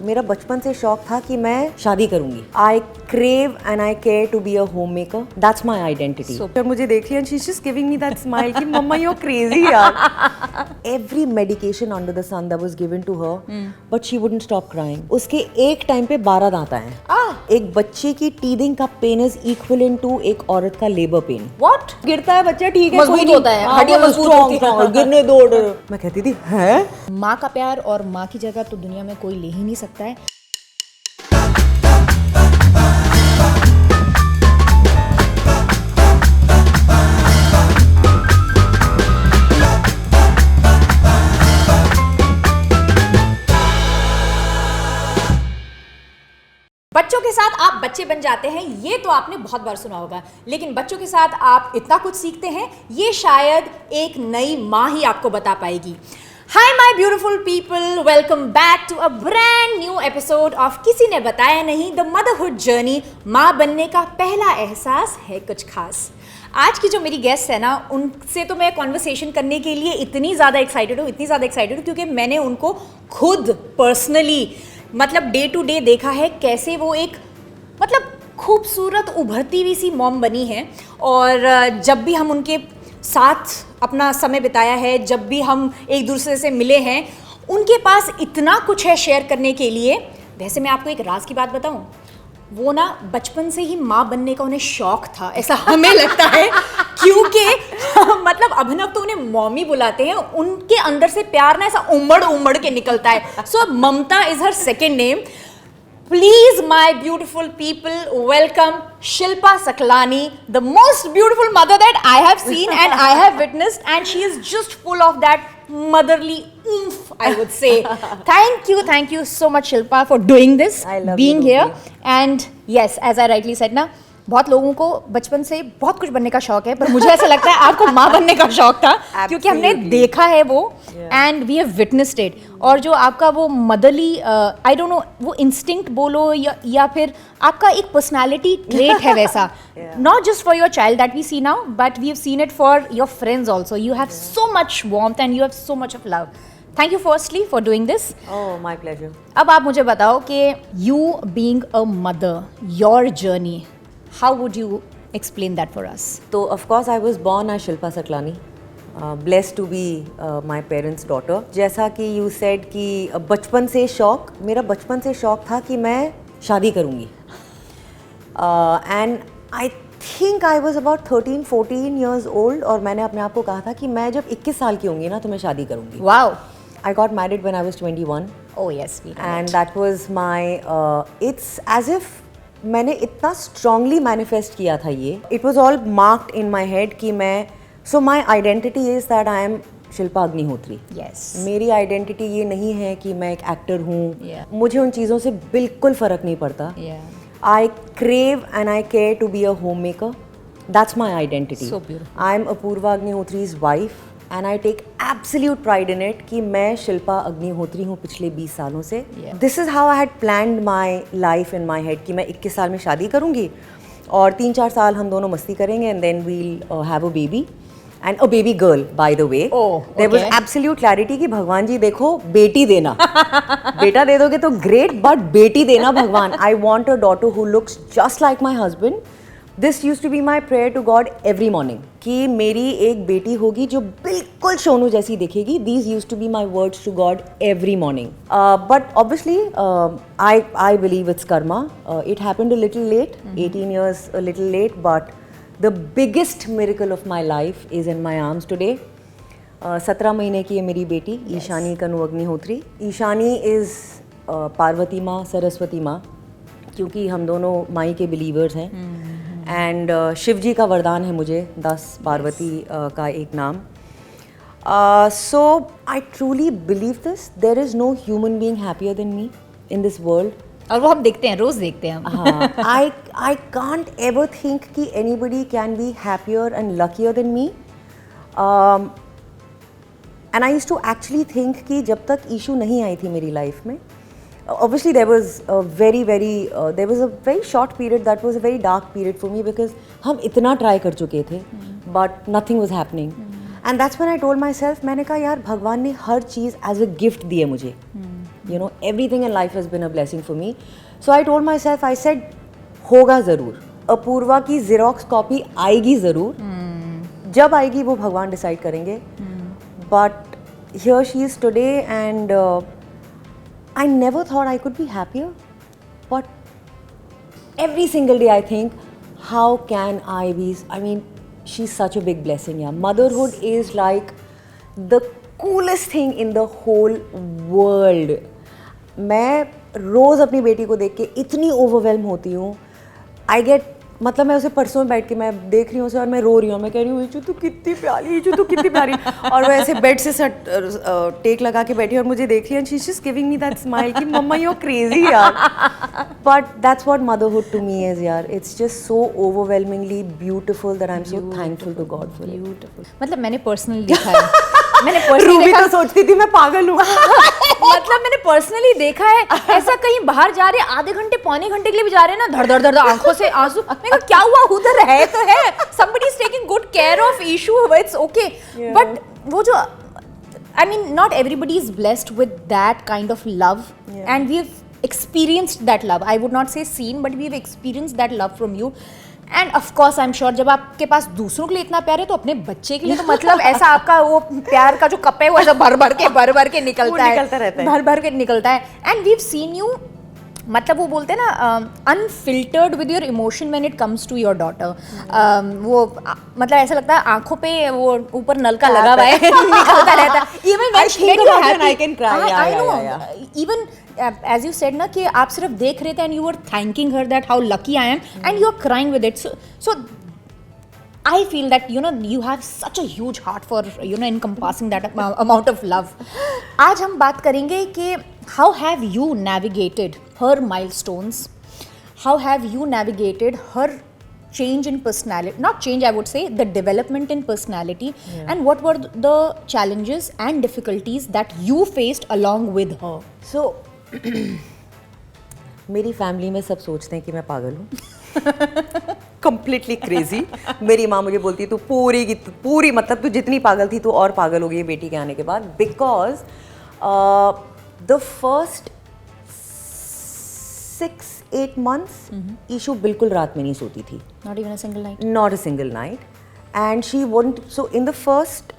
मेरा बचपन से शौक था कि मैं शादी करूंगी. I crave and I care to be a homemaker. That's my identity. So मुझे देखी and she's just giving me that smile कि मम्मा you're crazy यार. Every medication under the sun that was given to her, but she wouldn't stop crying. उसके एक time पे 12 दांत आए. एक बच्चे की टीदिंग का पेन इज इक्विवेलेंट टू एक औरत का लेबर पेन. What? गिरता है बच्चा ठीक है, मजबूत होता है, हड्डियां मजबूत होती हैं. गिरने दो. मैं कहती थी हैं माँ का प्यार और माँ की जगह तो दुनिया में कोई ले ही नहीं सकता है. बच्चों के साथ आप बच्चे बन जाते हैं, ये तो आपने बहुत बार सुना होगा, लेकिन बच्चों के साथ आप इतना कुछ सीखते हैं, ये शायद एक नई माँ ही आपको बता पाएगी. Hi my beautiful people, welcome back to a brand new episode of किसी ने बताया नहीं, द मदरहुड जर्नी. माँ बनने का पहला एहसास है कुछ खास. आज की जो मेरी गेस्ट है ना, उनसे तो मैं कॉन्वर्सेशन करने के लिए इतनी ज़्यादा एक्साइटेड हूँ क्योंकि मैंने उनको खुद पर्सनली मतलब डे टू डे देखा है कैसे वो एक मतलब खूबसूरत उभरती हुई सी मॉम बनी है. और जब भी हम उनके साथ अपना समय बिताया है, जब भी हम एक दूसरे से मिले हैं, उनके पास इतना कुछ है शेयर करने के लिए. वैसे मैं आपको एक राज की बात बताऊं, वो ना बचपन से ही माँ बनने का उन्हें शौक था, ऐसा हमें लगता है, क्योंकि मतलब अभिनव तो उन्हें मॉमी बुलाते हैं, उनके अंदर से प्यार ना ऐसा उमड़ के निकलता है. So Mamta is her second name. Please, my beautiful people, welcome Shilpa Saklani, the most beautiful mother that I have seen and I have witnessed, and she is just full of that motherly oomph, I would say. Thank you so much, Shilpa, for doing this, I love being you, here. Ruby. And yes, as I rightly said ना, बहुत लोगों को बचपन से बहुत कुछ बनने का शौक है, पर मुझे ऐसा लगता है आपको माँ बनने का शौक था, क्योंकि हमने देखा है वो, and we have witnessed it. और जो आपका वो मदरली आई डोंट नो, वो इंस्टिंक्ट बोलो या फिर आपका एक पर्सनालिटी ट्रेट है वैसा, not just for your child that we see now, but we have seen it for your friends also. You have so much warmth and you have so much of love. Thank you firstly for doing this. Oh, my pleasure. अब आप मुझे बताओ कि you being a mother, your journey, how would you explain that for us? So of course I was born as Shilpa Saklani, blessed to be my parents' daughter. जैसा कि you said कि बचपन से शौक, मेरा बचपन से शौक था कि मैं शादी करूँगी. And I think I was about 13-14 years old और मैंने अपने आप को कहा था कि मैं जब 21 साल की होंगी ना तो मैं शादी करूँगी. Wow. I got married when I was 21. Oh yes, we know And it. that was my it's as if मैंने इतना स्ट्रांगली मैनिफेस्ट किया था ये. It was all marked in my head कि मैं, so my identity is that I am Shilpa Agnihotri. Yes. मेरी identity ये नहीं है कि मैं एक एक्टर हूँ. Yeah. मुझे उन चीज़ों से बिल्कुल फ़र्क नहीं पड़ता. Yeah. I crave and I care to be a home maker. That's my identity. So beautiful. I am Apoorva Agnihotri's wife and I take absolute pride in it कि मैं शिल्पा अग्निहोत्री हूँ पिछले 20 सालों से. This is how I had planned my life in my head कि मैं 21 साल में शादी करूँगी और 3-4 साल हम दोनों मस्ती करेंगे and then we'll have a baby and a baby girl. By the way there was absolute clarity कि भगवान जी देखो बेटी देना. बेटा दे दोगे तो ग्रेट, बट बेटी देना भगवान. I want a daughter who looks just like my husband. This used to be my prayer to God every morning कि मेरी एक बेटी होगी जो बिल्कुल सोनू जैसी दिखेगी. These used to be my words to God every morning. But obviously I believe it's karma. It happened a little late, 18 years a little late, but the biggest miracle of my life is in my arms today. 17 महीने की है मेरी बेटी ईशानी कनु Agnihotri. Ishani is Parvati माँ, सरस्वती माँ, क्योंकि हम दोनों माई के बिलीवर्स हैं. एंड शिव जी का वरदान है मुझे 10 पार्वती का एक नाम. So I truly believe this. There is no human being happier than me in this world. और वो हम देखते हैं, रोज देखते हैं हम. हाँ, I can't ever think कि anybody can be happier and luckier than me. And I used to actually think कि जब तक ईशू नहीं आई थी मेरी लाइफ में, obviously there was a very short period that was a very dark period for me because हम इतना try कर चुके थे, but nothing was happening. And that's when I told myself, मैंने कहा यार भगवान ने हर चीज़ as a gift दी है मुझे. You know, everything in life has been a blessing for me. So I told myself, I said, होगा ज़रूर. अपूर्वा की ज़ेरॉक्स कॉपी आएगी ज़रूर. जब आएगी वो भगवान डिसाइड करेंगे. But here she is today, and I never thought I could be happier. But every single day I think, how can I be? I mean, she's such a big blessing. Yeah, motherhood is like the coolest thing in the whole world. मैं रोज़ अपनी बेटी को देख के इतनी overwhelm होती हूँ. I get, मतलब मैं उसे परसों बैठ के मैं देख रही हूँ उसे और मैं रो रही हूँ. मैं कह रही हूँ ईशू तू कितनी प्यारी, ईशू तू कितनी प्यारी. और वो ऐसे बेड से टेक लगा के बैठी और मुझे देख रही है. She is just giving me that smile कि मम्मा यू आर क्रेजी यार. But that's what motherhood to me is यार. It's just so overwhelmingly beautiful that I am so thankful to God for it. मतलब मैंने personally देखा है. मैंने personally Ruby देखा तो सोचती थी मैं पागल हूँ. मतलब मैंने पर्सनली देखा है ऐसा. कहीं बाहर जा रहे आधे घंटे पौने घंटे के लिए भी जा रहे हैं ना, धड़ धड़ धड़ आंखों से आंसू. मैंने कहा क्या हुआ, उधर है तो है. somebody is taking good care of issue, it's okay. But वो जो I mean, not everybody is blessed with that kind of love, and we've experienced that love. I would not say seen, but we've experienced that love from you. End of course I am sure जब आपके पास दूसरों के लिए इतना प्यार है तो अपने बच्चे के लिए तो मतलब ऐसा आपका वो प्यार का जो कप है वो ऐसा भर भर के निकलता है, भर भर के निकलता है. And we have seen you, मतलब वो बोलते हैं ना unfiltered with your emotion when it comes to your daughter. वो मतलब ऐसा लगता है आंखों पे वो ऊपर नल का लगा हुआ है निकलता रहता है. Even when I can cry. I know, even as you said ना कि आप सिर्फ देख रहे थे and you were thanking her that how lucky I am, and you are crying with it. So I feel that you have such a huge heart for encompassing that amount of love. आज हम बात करेंगे कि how have you navigated her milestones, how have you navigated her change in personality, not change I would say, the development in personality, and what were the challenges and difficulties that you faced along with her. So मेरी family में सब सोचते हैं कि मैं पागल हूँ. Completely crazy. मेरी माँ मुझे बोलती है तू पूरी मतलब तू जितनी पागल थी तू और पागल हो गई बेटी के आने के बाद. बिकॉज द फर्स्ट 6-8 months ईशू बिल्कुल रात में नहीं सोती थी. Not even a single night. Not a single night. And she wouldn't. So in the first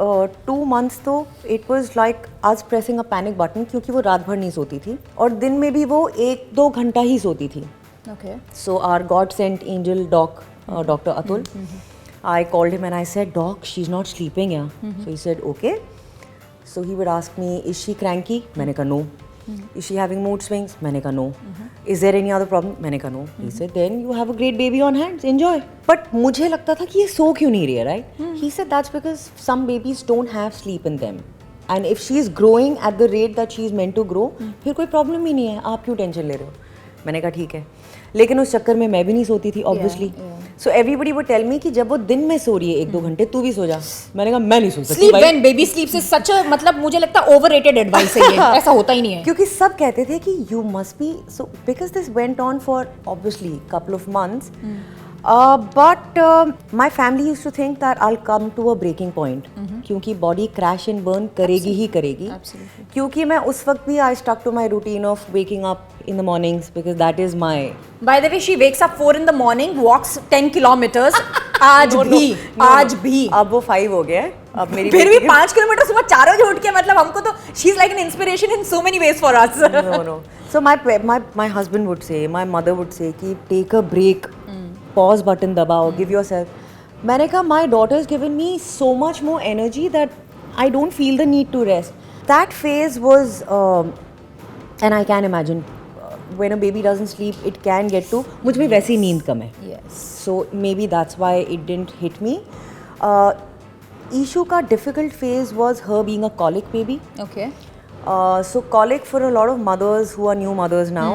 2 months तो it was like us pressing a panic button क्योंकि वो रात भर नहीं सोती थी और दिन में भी वो 1-2 घंटा ही सोती थी. Okay. So our God sent angel doc, Dr. Atul. I called him and I said, Doc, she's not sleeping. So he said, okay. So he would ask me, is she cranky? मैंने कहा no. Is she having mood swings? मैंने कहा no. Is there any other problem? मैंने कहा no. He said, then you have a great baby on hands. Enjoy. But मुझे लगता था कि ये सो क्यों नहीं रही है, right? He said that's because some babies don't have sleep in them. And if she is growing at the rate that she is meant to grow, फिर कोई problem ही नहीं है. आप क्यों टेंशन ले रहे हो? मैंने कहा ठीक है. लेकिन उस चक्कर में मैं भी नहीं सोती थी obviously. So everybody would tell me कि जब वो दिन में सो रही है 1-2 घंटे तू भी सो जा. मैंने कहा मैं नहीं सो सकती. Sleep when baby sleeps is such a मतलब मुझे लगता है overrated advice है ये. ऐसा होता ही नहीं है. क्योंकि सब कहते थे कि you must be so, because this went on for obviously couple of months. But my family used to think that I'll come to a breaking point. क्योंकि body crash and burn करेगी ही करेगी. क्योंकि मैं उस वक्त भी I stuck to my routine of waking up in the mornings because that is my. By the way, she wakes up 4 in the morning, walks 10 kilometers. आज भी. अब वो 5 हो गया है. अब मेरी फिर भी 5 किलोमीटर सुबह 4 बजे उठ के मतलब हमको तो she is like an inspiration in so many ways for us. No. So my husband would say, my mother would say कि take a break. Pause button दबाओ, give yourself. मैंने कहा my daughter has given me so much more energy that I don't feel the need to rest. That phase was, and I can imagine when a baby doesn't sleep, it can get to. मुझ में वैसी नींद कम है. Yes. So maybe that's why it didn't hit me. Ishu का difficult phase was her being a colic baby. Okay. So colic for a lot of mothers who are new mothers now.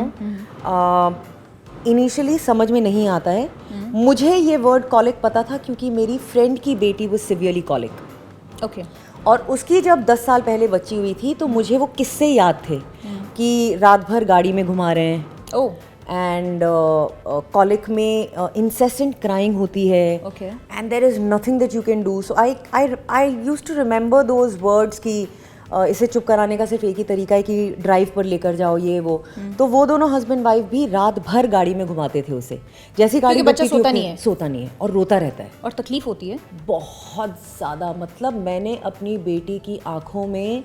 Initially समझ में नहीं आता है. मुझे ये word colic पता था क्योंकि मेरी फ्रेंड की बेटी वो सिवियरली कॉलिक. ओके. और उसकी जब 10 साल पहले बच्ची हुई थी तो मुझे वो किस्से याद थे कि रात भर गाड़ी में घुमा रहे हैं. ओह. एंड कॉलिक में इंसेसेंट क्राइंग होती है. Okay. And there is nothing that you can do. So I used to remember those words कि इसे चुप कराने का सिर्फ एक ही तरीका है कि ड्राइव पर लेकर जाओ ये वो। तो वो दोनों हस्बैंड वाइफ भी रात भर गाड़ी में घुमाते थे उसे, जैसी गाड़ी बच्चा सोता नहीं है और रोता रहता है और तकलीफ होती है बहुत ज़्यादा। मतलब मैंने अपनी बेटी की आंखों में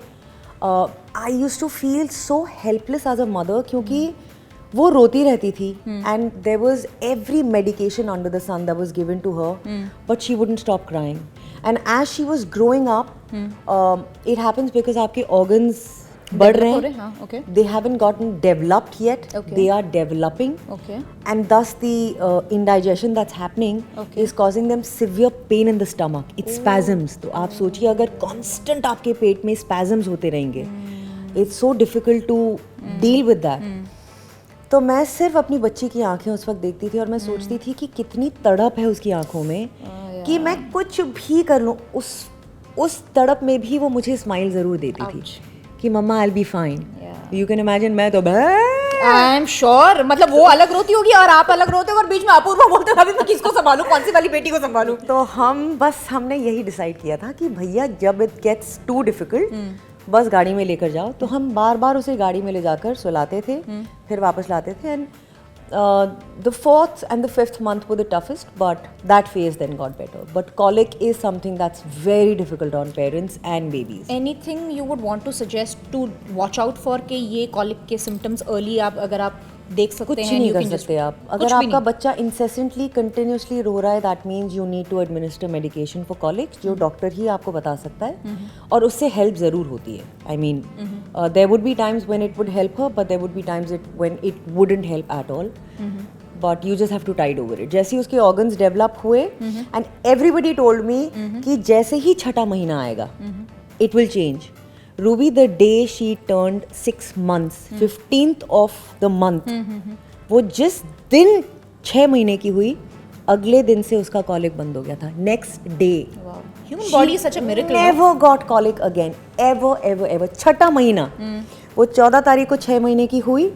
I used to feel so helpless as a mother, क्योंकि वो रोती रहती थी and there was every medication under the sun that was given to her, but she wouldn't stop crying. And as she was growing up, it happens because आपके organs बढ़ रहे हैं, हाँ, okay. they haven't gotten developed yet, Okay. they are developing, Okay. and thus the indigestion that's happening Okay. is causing them severe pain in the stomach. It spasms. तो आप सोचिए अगर constant आपके पेट में spasms होते रहेंगे, it's so difficult to deal with that. तो मैं सिर्फ अपनी बच्ची की आंखें उस वक्त देखती थी और मैं सोचती थी कि कितनी तड़प है उसकी आंखों में कि मैं कुछ भी कर लूँ, उस तड़प में भी वो मुझे स्माइल ज़रूर देती थी कि mama I will be fine. You can imagine मैं तो आई एम श्योर, मतलब वो अलग रोती होगी और आप अलग रोते हो और बीच में अपूर्वा बोलते हो अभी मैं किसको संभालूं, कौन सी वाली बेटी को संभालूं। तो हमने यही डिसाइड किया था कि भैया जब इट गेट्स टू डिफिकल्ट बस गाड़ी में लेकर जाओ। तो हम बार बार उसे गाड़ी में ले जाकर सुलाते थे, फिर वापस लाते थे। And the 4th and the 5th month were the toughest, but that phase then got better. But colic is something that's very difficult on parents and babies. Anything you would want to suggest to watch out for कि ये colic के symptoms early अगर आप देख सकते कुछ हैं, नहीं कर सकते आप। अगर आपका बच्चा incessantly continuously रो रहा है, that means you need to administer medication for colic, जो डॉक्टर ही आपको बता सकता है और उससे हेल्प ज़रूर होती है। I mean, there would be times when it would help her, but there would be times when it wouldn't help at all. But you just have to tide over it. जैसे ही उसके organs develop हुए, and everybody told me कि जैसे ही छठा महीना आएगा, it will change. Ruby, the day she turned 6 months, 15th of the month, वो जिस दिन 6 महीने की हुई, अगले दिन से उसका कॉलिक बंद हो गया था। Next day. Wow. Human body is such a miracle. Never got colic again. Ever. छठा महीना। वो 14 तारीख को 6 महीने की हुई,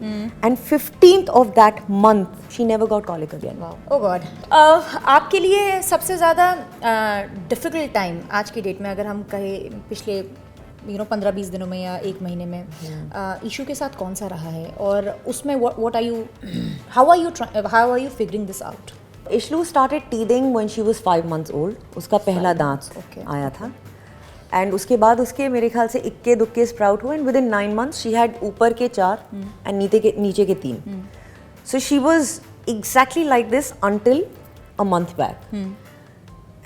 and 15th of that month she never got colic again. Wow. Oh God. आपके लिए सबसे ज़्यादा डिफिकल्ट टाइम आज की डेट में अगर हम कहें पिछले 15-20 दिनों में या एक महीने में इशू के साथ कौन सा रहा है और उसमें how are you figuring this out? Ishlu started teething when she was 5 months old. उसका पहला दांत आया था, एंड उसके बाद उसके मेरे ख्याल से इक्के दुक्के स्प्राउट हुए, and within 9 months she had ऊपर के 4 एंड नीचे के 3. So she was exactly like this until a month back.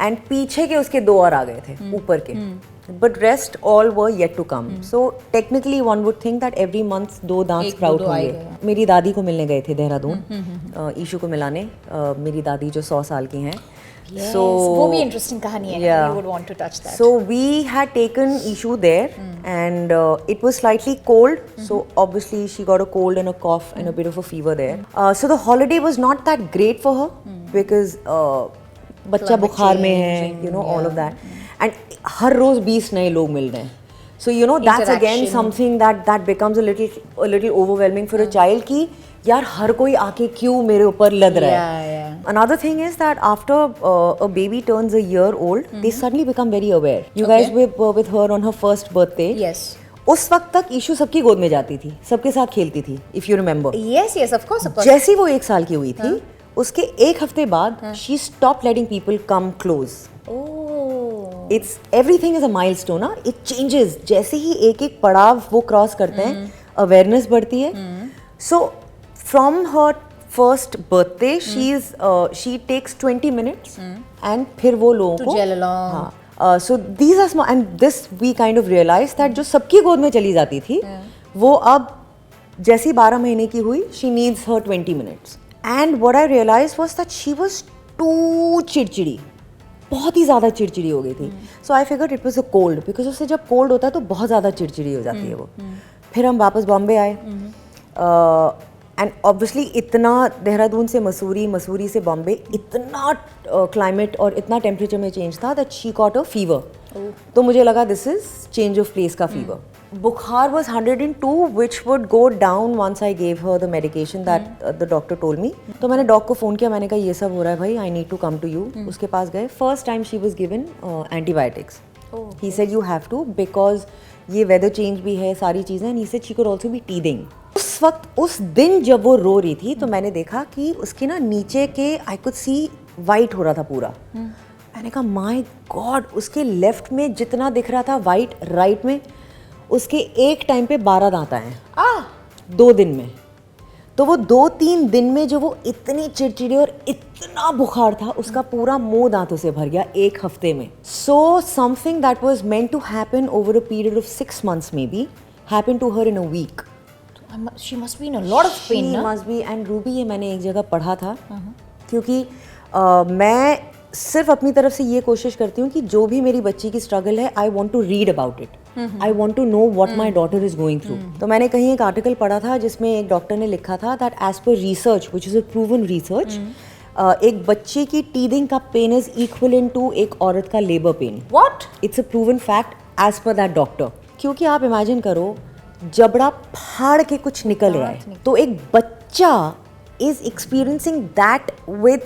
And पीछे के उसके 2 और आ गए थे ऊपर के, but rest all were yet to come. So technically one would think that every month 2 दांत स्प्राउट होंगे. मेरी दादी को मिलने गए थे देहरादून, ईशू को मिलाने, मेरी दादी जो 100 साल की हैं. Yes, वो भी इंटरेस्टिंग कहानी है. Yeah. You would want to touch that. So we had taken Ishu there, and it was slightly cold. So obviously she got a cold and a cough and a bit of a fever there. So the holiday was not that great for her because बच्चा बुखार में है, you know, all of that. And हर रोज 20 नए लोग मिल रहे हैं. So you know that's again something that becomes a little overwhelming for a child कि यार हर कोई आके क्यों मेरे ऊपर लद रहा है. Another thing is that after a baby turns a year old, they suddenly become very aware. You guys were with her on her first birthday. Yes. उस वक्त तक ईशू सबकी गोद में जाती थी, सबके साथ खेलती थी, if you remember. Yes, of course. जैसी वो 1 साल की हुई थी, उसके 1 हफ्ते बाद she stopped letting people come close. It's everything is a milestone, ना? It changes. जैसे ही एक पड़ाव वो क्रॉस करते हैं, awareness बढ़ती है. So from her first birthday, she takes 20 minutes and फिर वो लोगों को gel along. हाँ. So these are small, and this we kind of realized that जो सबकी गोद में चली जाती थी, वो अब जैसी 12 महीने की हुई, she needs her 20 minutes. And what I realized was that she was too चिड़चिड़ी, बहुत ही ज़्यादा चिड़चिड़ी हो गई थी. So I figured it was a cold, because उससे जब कोल्ड होता है तो बहुत ज़्यादा चिड़चिड़ी हो जाती है वो. फिर हम वापस बॉम्बे आए, एंड ऑब्वियसली इतना देहरादून से मसूरी से बॉम्बे, इतना क्लाइमेट और इतना टेम्परेचर में चेंज था that she got a fever. तो मुझे लगा this is change of place का फीवर. बुखार was 102, which would go down once I gave her the medication that the doctor told me. तो मैंने डॉग को फ़ोन किया, मैंने कहा ये सब हो रहा है भाई, I need to come to you. उसके पास गए. First time she was given antibiotics. He said you have to, because ये वेदर चेंज भी है, सारी चीज़ें, and he said she could also be teething. उस वक्त, उस दिन जब वो रो रही थी, तो मैंने देखा कि उसके ना नीचे के आई कुड सी वाइट हो रहा था पूरा। मैंने कहा माय गॉड, उसके लेफ्ट में जितना दिख रहा था वाइट, राइट में उसके एक टाइम पे 12 दांत आए हैं 2 दिन में। तो वो 2-3 दिन में जो वो इतनी चिड़चिड़ी और इतना बुखार था, उसका पूरा मुंह दांतों से भर गया 1 हफ्ते में। So something that was meant to happen over a period of 6 months may be happen to her in a week. She must be in a lot of pain, She ना? must be, and रूबी, ये मैंने एक जगह पढ़ा था, क्योंकि मैं सिर्फ अपनी तरफ से ये कोशिश करती हूँ कि जो भी मेरी बच्ची की स्ट्रगल है, I want to read about it, I want to know what my daughter is going through. तो मैंने कहीं एक आर्टिकल पढ़ा था जिसमें एक डॉक्टर ने लिखा था that as per research which is a proven research, एक बच्चे की टीदिंग का पेन इज इक्वलेंट टू एक औरत का labour pain. What? It's a proven fact as per that doctor. क्योंकि आप इमेजिन करो, जबड़ा फाड़ के कुछ निकल रहा है, तो एक बच्चा is experiencing that with,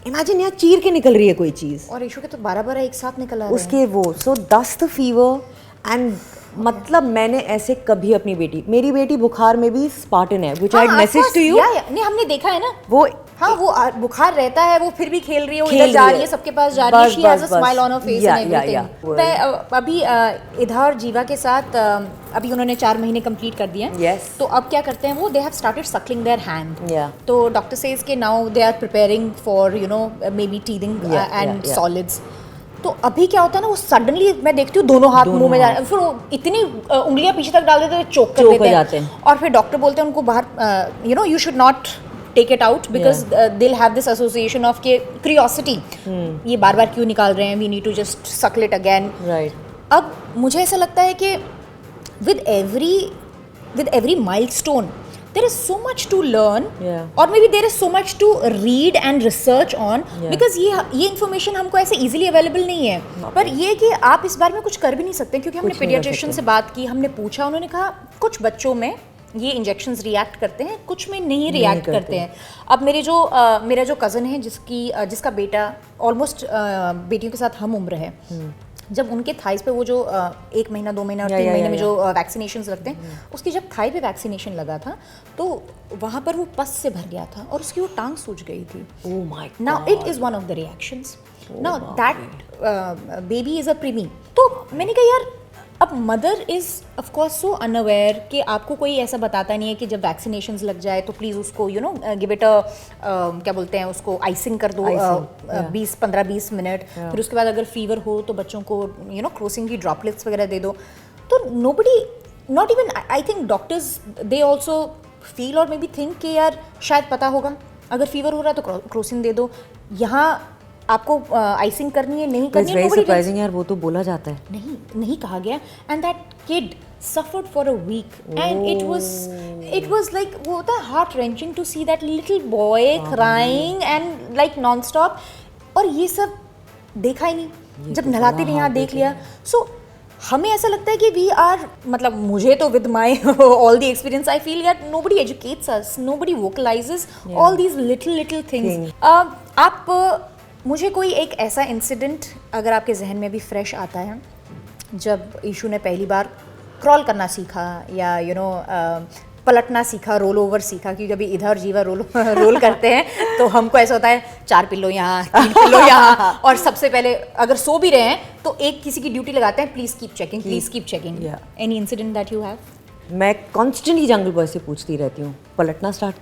imagine यार, चीर के निकल रही है कोई चीज, और ईशू के तो 12 एक साथ निकल आ रहे हैं। उसके वो, सो दस्त, फीवर, एंड मतलब मैंने ऐसे कभी अपनी मेरी बेटी बुखार में भी स्पार्टन है, which I message to you. नहीं, हमने देखा है ना वो, हाँ, वो बुखार रहता है, वो फिर भी खेल रही है, वो खेल इधर जा रही रही है, सबके पास जा रही है, she has a smile on her face and everything. मैं अभी इधर जीवा के साथ अभी उन्होंने 4 महीने कंप्लीट कर दिए हैं। Yes. तो अब क्या करते हैं वो, they have started suckling their hand. Yeah. तो डॉक्टर सेज के now they are preparing for you know maybe teething and solids. तो अभी क्या होता है ना, वो सडनली मैं देखती हूँ दोनों हाथ मुंह में जा रहे हैं, फिर वो इतनी उंगलियां पीछे तक डाल देते हैं, चोक कर देते हैं, और फिर डॉक्टर बोलते हैं उनको बाहर, you know, you should not take it out because they have this association of के क्यूरियोसिटी, ये बार बार क्यों निकाल रहे हैं, we need to just suckle it again. अब मुझे ऐसा लगता है कि with every milestone there is so much to learn, or maybe there is so much to read and research on, because ये information हमको ऐसे easily available नहीं है। पर ये कि आप इस बारे में कुछ कर भी नहीं सकते, क्योंकि हमने pediatrician से बात की, हमने पूछा, उन्होंने कहा कुछ बच्चों में ये इंजेक्शंस रिएक्ट करते हैं, कुछ में नहीं रिएक्ट करते हैं। अब मेरा जो कज़न है जिसका बेटा ऑलमोस्ट बेटियों के साथ हम उम्र है, जब उनके थाइस पे वो जो 1 महीना 2 महीना और 3 महीने में जो वैक्सीनेशंस लगते हैं, उसकी जब थाई पे वैक्सीनेशन लगा था तो वहाँ पर वो पस से भर गया था और उसकी वो टांग सूज गई थी। Oh my God. Now it is one of the reactions. Now that baby is a preemie. तो मैंने कहा यार, अब mother is of course so unaware कि आपको कोई ऐसा बताता नहीं है कि जब वैक्सीनेशंस लग जाए तो प्लीज़ उसको you know give it a क्या बोलते हैं उसको, आइसिंग कर दो 15-20 मिनट, फिर उसके बाद अगर फीवर हो तो बच्चों को यू नो क्रोसिन की ड्रॉपलेट्स वगैरह दे दो। तो nobody, not even I think doctors, they also feel और मे बी थिंक कि यार शायद पता होगा, अगर फीवर हो रहा है तो क्रोसिन दे दो, यहाँ आपको आइसिंग करनी है नहीं करनी है, सरप्राइजिंग यार, वो तो बोला जाता है, नहीं कहा गया। And that kid suffered for a week, and it was like वो होता है heart wrenching to see that little boy crying and like non-stop, और ये सब देखा ही नहीं, जब नहलाते नहीं यहाँ देख लिया। सो हमें ऐसा लगता है कि वी आर, मतलब मुझे तो with my all the experience I feel that nobody educates us, nobody vocalises all these little things. आप मुझे कोई एक ऐसा इंसिडेंट अगर आपके जहन में भी फ्रेश आता है जब ईशू ने पहली बार क्रॉल करना सीखा या यू नो पलटना सीखा, रोल ओवर सीखा, क्योंकि अभी इधर जीवा रोल करते हैं तो हमको ऐसा होता है 4 पिल्लो यहाँ 3 पिल्लो यहाँ, और सबसे पहले अगर सो भी रहे हैं तो एक किसी की ड्यूटी लगाते हैं, please keep checking, please keep checking. Any incident that you have? मैं कॉन्स्टेंटली जंगल बॉय से पूछती रहती हूँ, पलटना स्टार्ट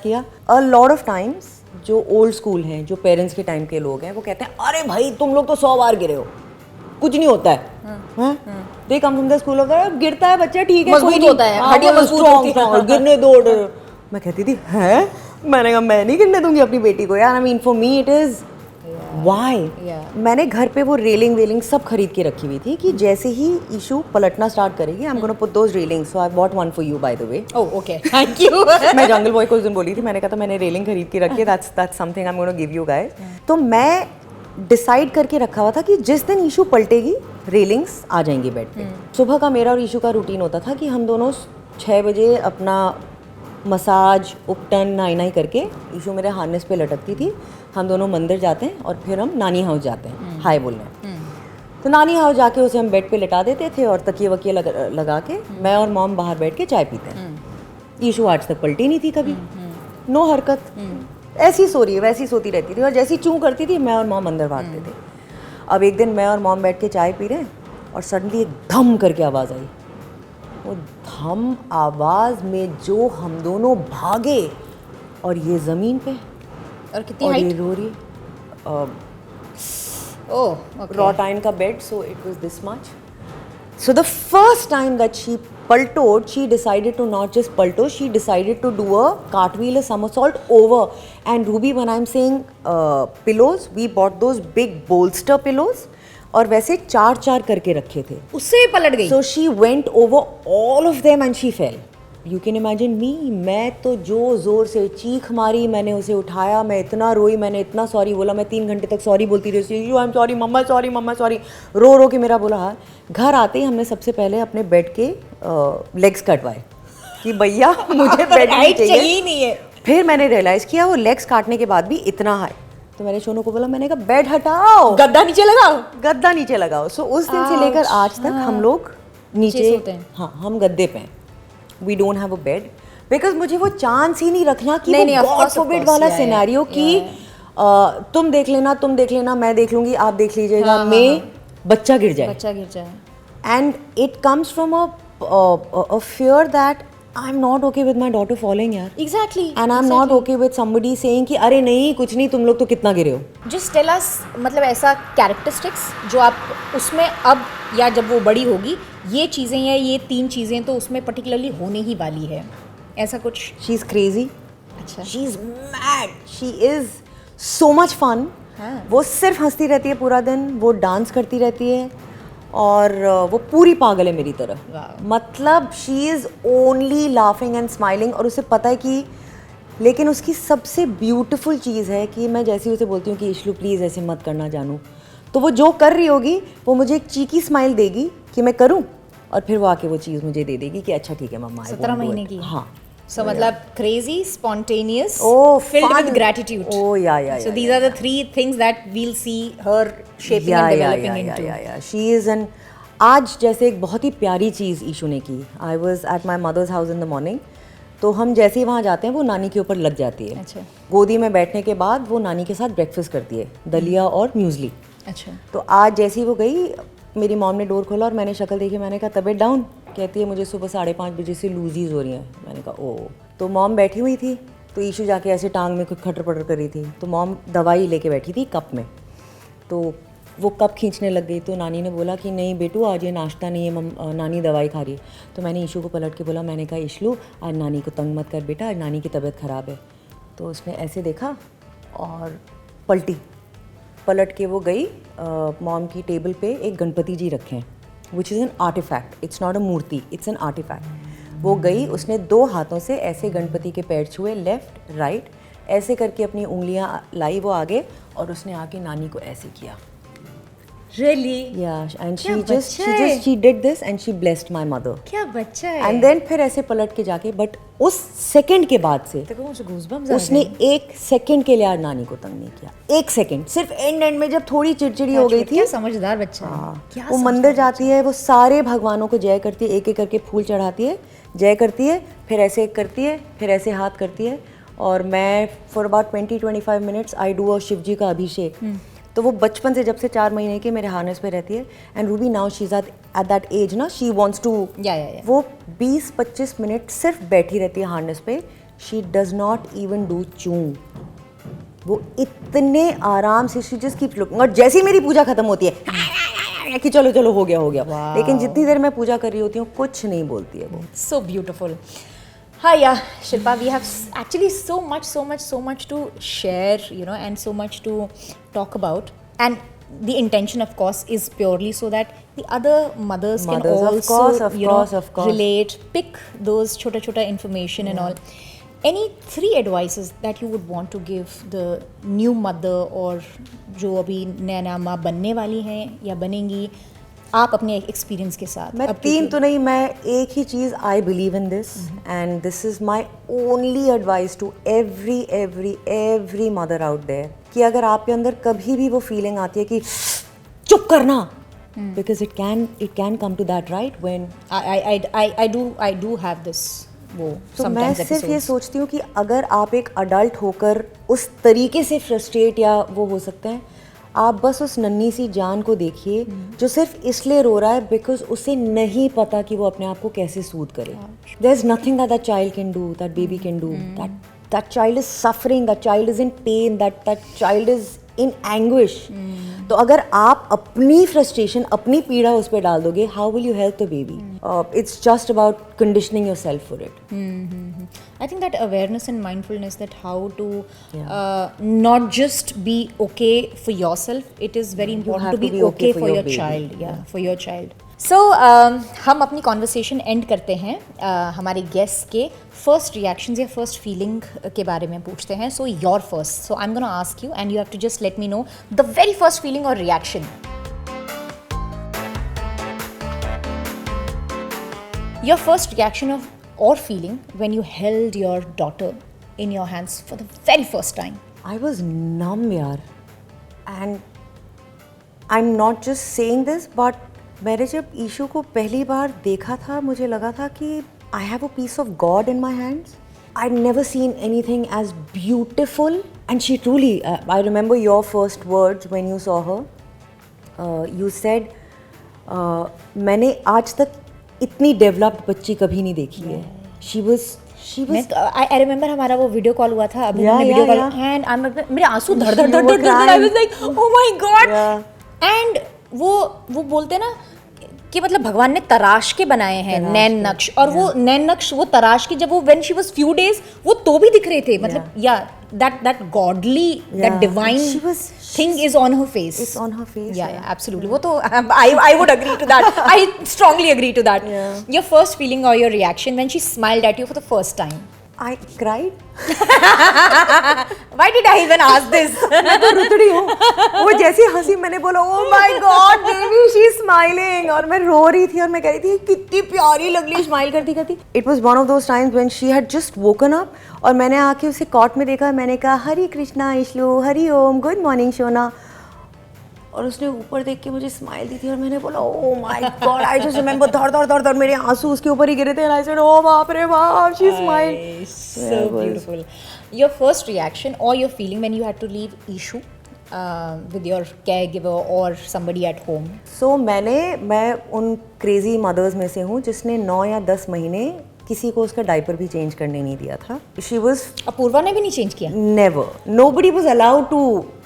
किया। अ लॉट ऑफ टाइम्स जो ओल्ड स्कूल हैं, जो पेरेंट्स के टाइम के लोग हैं, वो कहते हैं अरे भाई तुम लोग तो 100 बार गिरे हो, कुछ नहीं होता है। They come from the school of the, गिरता है बच्चा ठीक है, कोई नहीं होता है, हड्डियां मजबूत होती हैं, गिरने दो। मैं कहती थी हैं, मैंने कहा मैं नहीं गिरने दूंगी अपनी बेटी को यार। I mean for me it is why. मैंने घर पे वो रेलिंग सब खरीद के रखी हुई थी कि जैसे ही ईशू पलटना स्टार्ट करेगी, I am gonna put those railings, so I bought one for you bye the way. Oh okay, thank you. मैं जंगल बॉय को उस दिन बोली थी, मैंने कहा था मैंने रेलिंग खरीद के रखी है, that's something I am gonna give you guys. तो मैं डिसाइड करके रखा हुआ था कि जिस दिन ईशू पलटेगी रेलिंग्स आ जाएंगी बेड पे। सुबह का मेरा और ईशू का रूटीन होता था कि हम दोनों 6 बजे अपना मसाज, उपटन, नाई करके, ईशू मेरे हार्नेस पे लटकती थी, हम दोनों मंदिर जाते हैं और फिर हम नानी हाउस जाते हैं हाय बोलने। तो नानी हाउस जाके उसे हम बेड पे लिटा देते थे और तकिए वकिए लगा के मैं और मॉम बाहर बैठ के चाय पीते हैं। ईशु आज तक पलटी नहीं थी कभी, नो हरकत, ऐसी सो रही है वैसी सोती रहती थी और जैसी चूं करती थी मैं और मॉम अंदर भागते थे। अब एक दिन मैं और मॉम बैठ के चाय पी रहे हैं और सडनली एक धम करके आवाज़ आई। वो धम आवाज़ में जो हम दोनों भागे और ये ज़मीन पे और कितनी और ये हाइट? रो रही ओह, wrought iron ka bed, so it was this much. So the first time that she paltoed, she decided to not just palto, she decided to do a cartwheel, a somersault over. And Ruby, when I'm saying pillows, we bought those big bolster pillows और वैसे 4-4 करके रखे थे। उससे पलट गई। So she went over all of them and she fell. You can imagine me, मैं तो जो ज़ोर से चीख मारी, मैंने उसे उठाया, मैं इतना रोई, मैंने इतना सॉरी बोला, मैं 3 घंटे तक सॉरी बोलती रही, you I am sorry mama, sorry mama, sorry, रो रो के मेरा बुरा हाल। घर आते ही हमने सबसे पहले अपने बेड के लेग्स कटवाए कि भैया मुझे बेड नहीं हाइट चाहिए चाहिए। ही नहीं है। फिर मैंने रियलाइज़ किया वो लेग्स काटने के बाद भी इतना हाई, तो मैंने सोनू को बोला, मैंने कहा बेड हटाओ, गद्दा नीचे लगाओ। गद्दा नीचे लगाओ। सो उस दिन से लेकर आज तक हम लोग नीचे सोते हैं। हाँ, हम गद्दे पे हैं। We don't have a bed because मुझे वो चांस ही नहीं रखना कि नहीं, वो of God course, of forbid course, वाला yeah, सिनेरियो yeah, कि तुम देख लेना, मैं देख लूंगी, आप देख लीजिएगा, मैं बच्चा गिर जाए। बच्चा गिर जाए। And it comes from a fear that I am not okay with my daughter following यार, exactly. And I am not okay with somebody saying कि अरे नहीं कुछ नहीं, तुम लोग तो कितना गिरे हो। जस्ट टेल अस, मतलब ऐसा कैरेक्टरिस्टिक्स जो आप उसमें अब या जब वो बड़ी होगी ये चीज़ें या ये 3 चीज़ें तो उसमें पर्टिकुलरली होने ही वाली है, ऐसा कुछ। शी इज़ क्रेजी, अच्छा। She is mad, she is so much fun. हाँ। वो सिर्फ हंसती रहती है पूरा दिन, वो डांस करती रहती है और वो पूरी पागल है मेरी तरह। Wow. मतलब she is only laughing and smiling और उसे पता है कि, लेकिन उसकी सबसे ब्यूटीफुल चीज़ है कि मैं जैसे ही उसे बोलती हूँ कि इशलू प्लीज़ ऐसे मत करना जानू, तो वो जो कर रही होगी वो मुझे एक चीकी स्माइल देगी कि मैं करूँ और फिर वो आके वो चीज़ मुझे दे देगी कि अच्छा ठीक है मम्मा, 17 महीने की। हाँ। सो मतलब crazy, spontaneous, Oh, filled fun. with gratitude. Oh, yeah. So these are the 3 things that we'll see her shaping and developing into. Yeah. She is an, आज जैसे एक बहुत ही प्यारी चीज़ ईशू ने की। I was at my mother's house in the morning, तो हम जैसे ही वहाँ जाते हैं वो नानी के ऊपर लग जाती है। अच्छा। गोदी में बैठने के बाद वो नानी के साथ ब्रेकफास्ट करती है, दलिया और म्यूज़ली। अच्छा। तो आज जैसे ही वो गई, मेरी मॉम ने डोर खोला और मैंने शक्ल देखी, मैंने कहा तबीयत डाउन, कहती है मुझे सुबह 5:30 बजे से लूजीज हो रही हैं। मैंने कहा ओ, तो मॉम बैठी हुई थी, तो ईशू जाके ऐसे टांग में कुछ खटर पटर कर रही थी, तो मॉम दवाई लेके बैठी थी कप में, तो वो कप खींचने लग गई, तो नानी ने बोला कि नहीं बेटू आज ये नाश्ता नहीं है, नानी दवाई खा रही है। तो मैंने ईशू को पलट के बोला, मैंने कहा ईशलू आज नानी को तंग मत कर बेटा, आज नानी की तबीयत ख़राब है। तो उसने ऐसे देखा और पलट के वो गई, मॉम की टेबल पे एक गणपति जी रखे हैं, which is an artefact, it's not a murti, it's an artefact. वो गई, उसने 2 हाथों से ऐसे गणपति के पैर छुए, लेफ्ट राइट ऐसे करके अपनी उंगलियां लाई वो आगे, और उसने आके नानी को ऐसे किया। Really? Yeah, and क्या बच्चा है? she did this and she blessed my mother. क्या बच्चा है। And then फिर ऐसे पलट के जाके, बट उस सेकंड के बाद से देखो मुझे goosebumps आ उसने गए। 1 सेकंड के लिए आज नानी को तंग नहीं किया। 1 सेकंड, सिर्फ एंड में जब थोड़ी चिड़चिड़ी हो गई थी, क्या समझदार बच्चा है। क्या वो मंदिर जाती है, वो सारे भगवानों को जय करती है, एक एक करके फूल चढ़ाती है, जय करती है, फिर ऐसे करती है, फिर ऐसे हाथ करती है, और मैं for about 20-25 minutes I do a Shiv ji का अभिषेक। तो वो बचपन से, जब से 4 महीने के, मेरे हार्नेस पे रहती है। And Ruby now she is at that age ना, शी वांट्स टू, या वो 20-25 मिनट सिर्फ बैठी रहती है हार्नेस पे। She does not even do चू, वो इतने आराम से, शी जस्ट कीप्स लुकिंग। और जैसे ही मेरी पूजा खत्म होती है कि चलो चलो हो गया, लेकिन जितनी देर मैं पूजा कर रही होती हूँ कुछ नहीं बोलती है वो। So beautiful. Hi, yeah, Shilpa, we have actually so much to share, you know, and so much to talk about. And the intention, of course, is purely so that the other mothers can Mothers, of also, course, you know, of course. relate, pick those chota information and all. Any 3 advices that you would want to give the new mother or जो अभी नया माँ बनने वाली हैं या बनेंगी, आप अपने एक्सपीरियंस के साथ? मैं 3 तो नहीं, मैं एक ही चीज़, I believe in this and this is my only advice to every mother out there, कि अगर आपके अंदर कभी भी वो फीलिंग आती है कि चुप करना, because it can come to that, right, when I do have this वो तो मैं sometimes सिर्फ ये episodes. सोचती हूँ कि अगर आप एक अडल्ट होकर उस तरीके से फ्रस्ट्रेट या वो हो सकते हैं, आप बस उस नन्ही सी जान को देखिए जो सिर्फ इसलिए रो रहा है बिकॉज उसे नहीं पता कि वो अपने आप को कैसे सूद करे. There is nothing that child can do, that baby can do, that child is suffering, that child is in pain, that child is in anguish. तो अगर आप अपनी फ्रस्ट्रेशन, अपनी पीड़ा उस पर डाल दोगे, how will you help the baby? It's just about conditioning yourself for it. I think that awareness and mindfulness, that how to not just be okay for yourself, it is very important have to be, to be okay for your baby. child. Yeah, for your child. So हम अपनी conversation end करते हैं हमारे guests के first reactions या first feeling के बारे में पूछते हैं. So your first. So I'm gonna ask you and you have to just let me know the very first feeling or reaction. Your first reaction of or feeling when you held your daughter in your hands for the very first time. I was numb, yaar. And I'm not just saying this, but मैंने जब ईशू को पहली बार देखा था, मुझे लगा था कि I have a piece of God in my hands. I'd never seen anything as beautiful. And she truly, I remember your first words when you saw her. You said, मैंने आज तक इतनी डेवलप्ड बच्ची कभी नहीं देखी है. She was I remember हमारा वो वीडियो कॉल हुआ था, अभी Yeah, हमने वीडियो yeah, कॉल and मेरे आंसू धड़ धड़ You धड़ were धड़ धड़ I was like oh my god. Yeah. And वो बोलते ना कि मतलब भगवान ने तराश के बनाए हैं नैन नक्श, और वो नैन नक्श वो तराश के जब वो when she was few days वो तो भी दिख रहे थे, मतलब that godly, that divine And she was thing is on her face. It's on her face. Yeah, absolutely. वो तो I would agree to that. I strongly agree to that. Yeah. Your first feeling or your reaction when she smiled at you for the first time. I cried. Why did I even ask this? मैं तो रुतड़ी हूँ. वो जैसी हंसी, मैंने बोला oh my god baby she's smiling, और मैं रो रही थी और मैं कह रही थी कितनी प्यारी लग रही स्माइल करती करती. It was one of those times when she had just woken up और मैंने आके उसे कॉट में देखा. मैंने कहा हरी कृष्णा ईशलू, हरी ओम, गुड मॉर्निंग शोना, और उसने ऊपर देख के मुझे स्माइल दी थी और मैंने बोला ओह my God. I just remember धड़ मेरे आंसू उसके ऊपर ही गिरे थे. आई सेड ओह बाप रे बाप, she smiled. So beautiful. Your first reaction or your feeling when you had to leave Ishu with your caregiver or somebody at home. So मैं उन क्रेजी मदर्स में से हूँ जिसने 9 या 10 महीने किसी को उसका डायपर भी चेंज करने नहीं दिया था. She was अपूर्वा ने भी नहीं चेंज किया? never. Nobody was allowed to.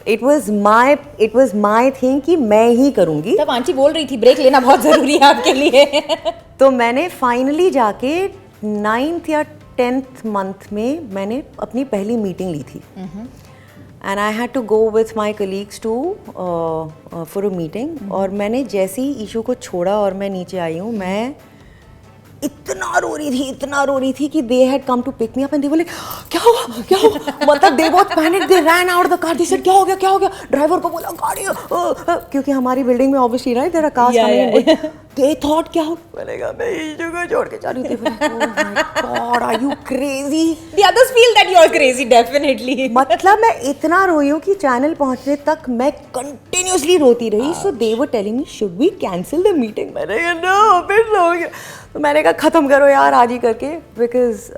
It was my thing कि मैं ही करूँगी. तब आंटी बोल रही थी ब्रेक लेना बहुत ज़रूरी है आपके लिए. तो मैंने फाइनली जाके 9th या 10th मंथ में मैंने अपनी पहली मीटिंग ली थी. And I had to go with my colleagues too for a meeting. और मैंने जैसे ही ईशू को छोड़ा और मैं नीचे आई हूँ, मैं इतना रो रही थी कि they had come to pick me up and they बोले क्या हुआ मतलब दे बहुत panic, they ran out the car, they said क्या हो गया. ड्राइवर को बोला गाड़ी क्योंकि हमारी बिल्डिंग में obviously right there are cars coming. They thought क्या हो, मैंने कहा मैं इस जगह छोड़ के जा रही थी. Oh my God are you crazy. The others feel that you are crazy, definitely. मतलब मैं इतना रोई हूँ कि चैनल पहुंचने तक मैं कंटिन्यूसली रोती रही. So they were telling me should we cancel the meeting. मैंने कहा नो, फिर रो गया. तो मैंने कहा खत्म करो यार आज ही करके, because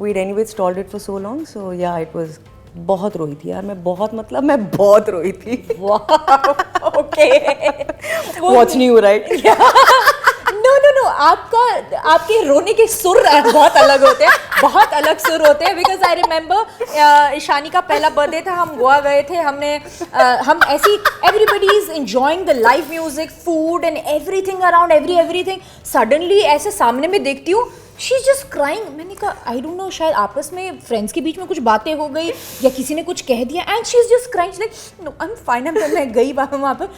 we'd anyway stalled it for so long. So yeah it was बहुत रोई थी यार मैं, बहुत रोई थी. ओके. वॉच नहीं हो राइट. नो आपके रोने के सुर बहुत अलग होते हैं, बहुत अलग सुर होते हैं. बिकॉज आई रिमेंबर ईशानी का पहला बर्थडे था, हम गोवा गए थे, हम ऐसी everybody is enjoying the live music, food and everything around everything. Suddenly ऐसे सामने में देखती हूँ शी इज जस्ट क्राइंग. मैंने कहा आई डोंट नो, शायद आपस में फ्रेंड्स के बीच में कुछ बातें हो गई या किसी ने कुछ कह दिया, and she is just crying like no I am fine. मैं गई वहाँ पर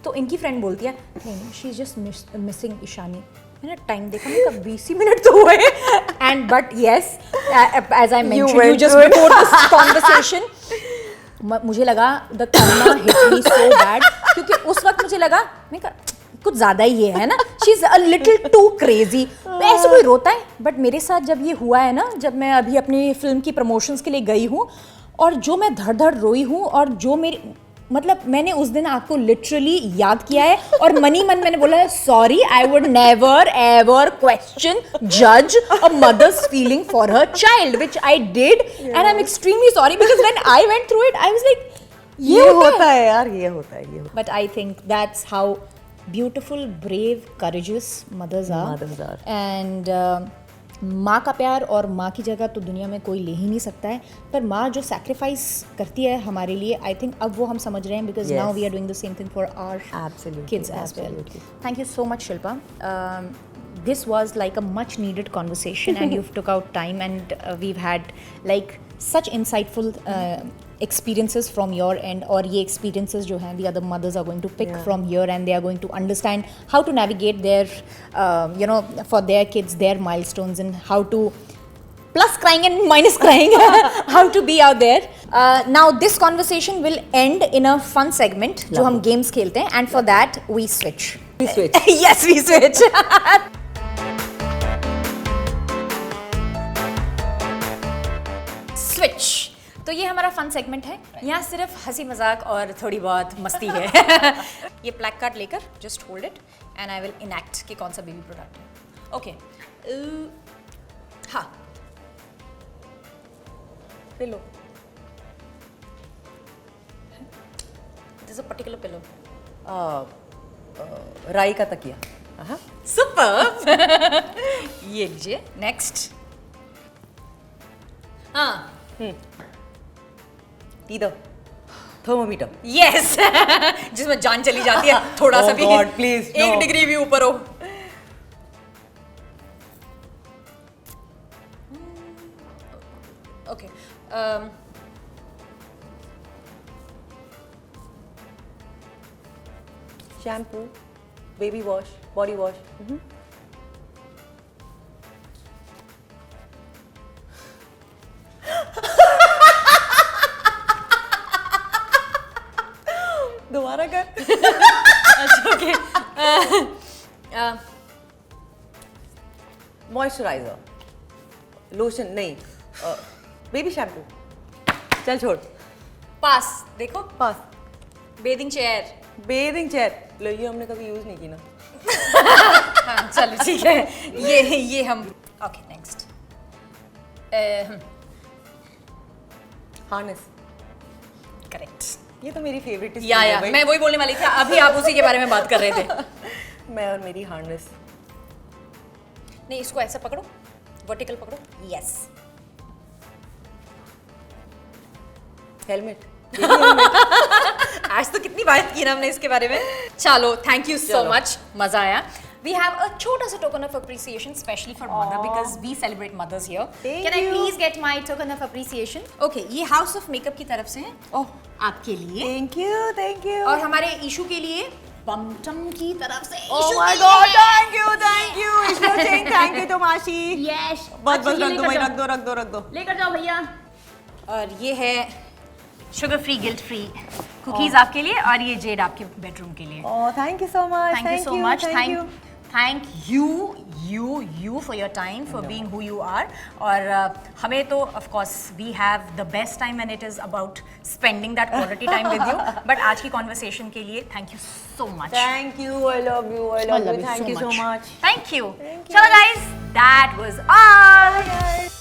तो इनकी फ्रेंड बोलती है नहीं she is just missing Ishani. मैंने टाइम देखा, मैं कब 20 मिनट तो हुए. And but yes as I mentioned you just before this conversation, मुझे लगा the karma hit me so bad, क्योंकि उस वक्त मुझे लगा मैं कुछ ज़्यादा ही है ना, she is a little too crazy. ऐसे कोई रोता है, बट मेरे साथ जब ये हुआ है ना, जब मैं अभी अपनी फिल्म की प्रमोशंस के लिए गई हूँ और जो मैं धड़ रोई हूँ और जो मतलब मैंने उस दिन आपको लिटरली याद किया है और मनी मन मैंने बोला है sorry, I would never ever question जज a mother's feeling for her child, which I did and I am extremely sorry because when I went through it I was like ये होता है यार, ये होता है, ये होता but I think that's how beautiful, brave, courageous mothers Mothers are are. And माँ का प्यार और माँ की जगह तो दुनिया में कोई ले ही नहीं सकता है, पर माँ जो सैक्रिफाइस करती है हमारे लिए, आई थिंक अब वो हम समझ रहे हैं because now we are doing the same thing for our Absolutely, kids as well. absolutely. Thank you so much, Shilpa. This was like a much needed conversation and you've took out time and we've had like such insightful experiences from your end, और ये experiences जो हैं the other mothers are going to pick from here and they are going to understand how to navigate their for their kids their milestones and how to plus crying and minus crying how to be out there. Now this conversation will end in a fun segment जो हम games खेलते हैं and for that we switch. We switch. Yes, we switch. Switch. तो ये हमारा fun segment है, यहाँ सिर्फ हंसी मजाक और थोड़ी बहुत मस्ती है. ये प्लैक कार्ड लेकर just hold it and I will enact कि कौन सा बेबी प्रोडक्ट है. ओके, हाँ, pillow. This is a particular pillow. राई का तकिया. सुपर. ये लीजिए. नेक्स्ट. हाँ, इधर थर्मोमीटर. यस. जिसमें जान चली जाती है थोड़ा सा भी. God, please, no. 1 डिग्री भी ऊपर हो. Okay. Shampoo, baby wash, body wash. दोबारा कर. ओके. मॉइस्चराइजर, लोशन नहीं, बेबी शैम्पू. चल छोड़. पास. देखो, पास. Bathing chair. Bathing chair. लो, ये हमने कभी यूज नहीं की ना. हाँ, चलो ठीक है. ये हम. Okay, next. हार्नेस. करेक्ट. ये तो मेरी फेवरेट है. या मैं वही बोलने वाली थी, अभी आप उसी के बारे में बात कर रहे थे. मैं और मेरी हार्नेस. नहीं, इसको ऐसा पकड़ो, वर्टिकल पकड़ो. यस. हेलमेट. आज तो कितनी बात की ना हमने इसके बारे में. चलो, थैंक यू सो मच, मजा आया. We have a छोटा सा token of appreciation specially for mother because we celebrate mothers here. Can I please get my token of appreciation? Okay, ये House of Makeup की तरफ से है. ओह, आपके लिए. Thank you, thank you. और हमारे ईशू के लिए बमटम की तरफ से. Oh my god, thank you, thank you. Ishu Singh, thank you तो माशी. यस. बस बस रख दो भाई, रख दो, रख दो, रख दो. लेकर जाओ भैया. और ये है sugar free, guilt free cookies आपके लिए और ये जेड आपके बेडरूम के लिए. Oh, thank you so much. Thank you so much. Thank you for your time, for being who you are. और हमें तो of course we have the best time when it is about spending that quality time with you. But आज की conversation के लिए thank you so much. Thank you, I love you, I love you. Thank you so much. Thank you. Chalo guys, that was all. Bye guys.